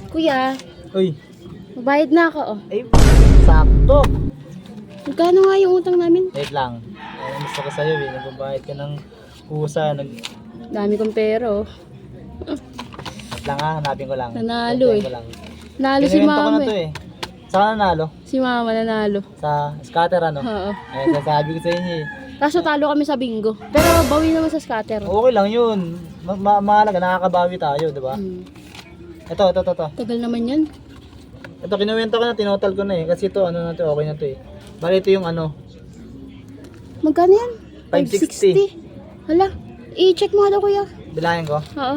Kuya, Uy, magbayad na ako, oh. ay, sakto. Magkano nga yung utang namin? Wait lang. Ang gusto ko sa'yo eh, nagbabayad ka ng kusa. Dami kong pera, oh. Wait lang ha, hanapin ko lang. Nanalo Hanapin eh. ko lang. Nanalo si Kinuwento ko mama na to eh. eh. Saan nanalo? Si mama nanalo. Sa scatter ano? Oo. Ay, sasabi ko sa inyo eh. Kaso talo kami sa bingo. Pero bawi naman sa scatter. Okay lang yun. Mahalaga, nakakabawi tayo, di ba? Hmm. Ito. Tagal naman yan. Ito, kinuwento ko na, tinotal ko na eh. Kasi ito, ano na to, okay na to eh. Bali ito yung ano, Magkano yan? 560. Hala, i-check mo nga daw kuya. Bilangin ko. Oo.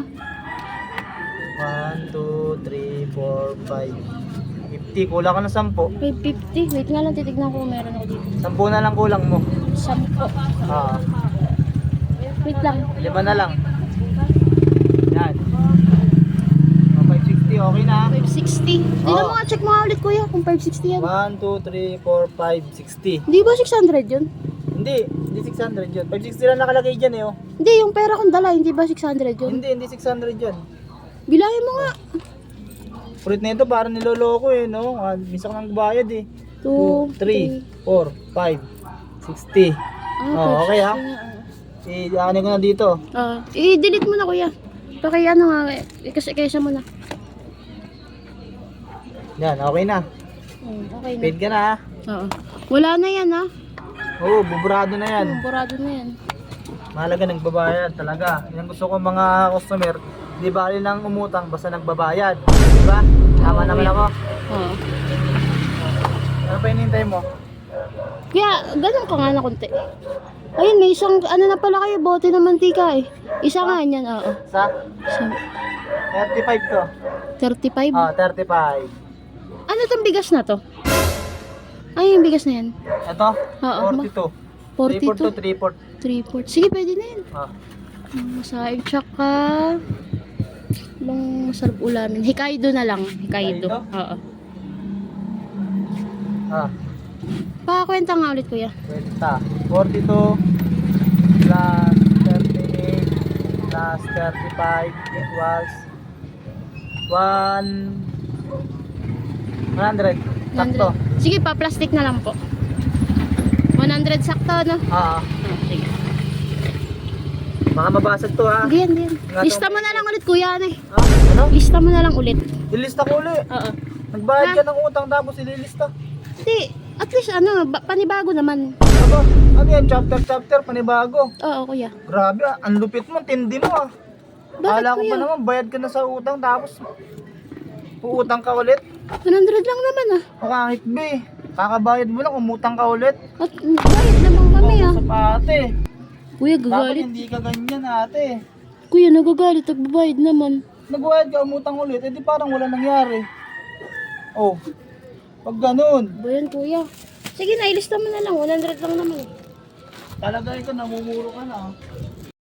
1, 2, 3, 4, 5, 50. Kulang ka ng 10. 550. Wait nga lang, titignan ko kung meron ako dito. 10 na lang kulang mo. 10. Ah, Wait lang. 5 na lang. Yan. Oh, 560, okay na. 560. Hindi Oo. na mga check mo nga ulit kuya kung 560 yan. 1, 2, 3, 4, 5, 60. Hindi ba 600 yun? Hindi 600 yun. 560 lang nakalagay dyan eh oh. Hindi, yung pera kong dala, hindi ba 600 yun? Hindi 600 yun. Bilangin mo nga. Kulit na ito, parang niloloko eh no. Minsan ka nang bayad eh. 2, 3, 4, 5, 60. Oh, okay ha. I-ano ko na dito. I-delete mo na kuya. Paki ano nga, kasi kaysa mo na. Yan, okay na. Okay na. Paid ka na ha. Oo. Wala na yan ha. Oo, buburado na yan. Burado na yan. Mahalaga nagbabayad talaga. Yan gusto ko mga customer. Di bali lang umutang basta nagbabayad. Diba? Tama naman ako. Oo. Ano pa hinihintay mo? Kaya, ganun ka nga na konti. Ayun, may isang, ano na pala kayo, bote ng mantika eh. Isa nga yan, oo. Sa? Isa, 35 to. 35. Ah, 35. Ano tong bigas na to? Ay, yung bigas na yan. Ito? Oo, 42. 42. 3 3-4. Sige, pwede na yan. Ah. Masahe, tsaka... Ibang masarap ulamin. Hokkaido na lang. Hokkaido. Hokkaido? Oo. Ah, Pakakwenta nga ulit, kuya. kwenta. 42 plus 38 plus 35 equals 100. Sakto. 100. Sige pa, plastic na lang po. 100 sakto, no? Ah, Sige. baka mabasag to ha. Diyan, diyan. Lista mo na lang ulit, kuya, ano eh. Ah, ano? Lista mo na lang ulit. Ilista ko ulit. Oo. Nagbayad ka ng utang tapos ililista. Hindi, at least ano, panibago naman. Aba, ano yan? Chapter, panibago. Oo, kuya. Grabe ah, ang lupit mo, tindi mo ah. Bakit, Kala ko kuya? pa naman, bayad ka na sa utang tapos uutang ka ulit. 100 lang naman ah. O kahit be, kakabayad mo lang, umutang ka ulit. At bayad naman kami ah. Sa ate. Kuya, Dapat gagalit. hindi ka ganyan ate. Kuya, nagagalit. Nagbabayad naman. Nagbayad ka, umutang ulit, edi parang wala nangyari. Oh, pag ganun, Ba yan, kuya? Sige na, ilista mo na lang. 100 lang naman. talagay ka, namumuro ka na.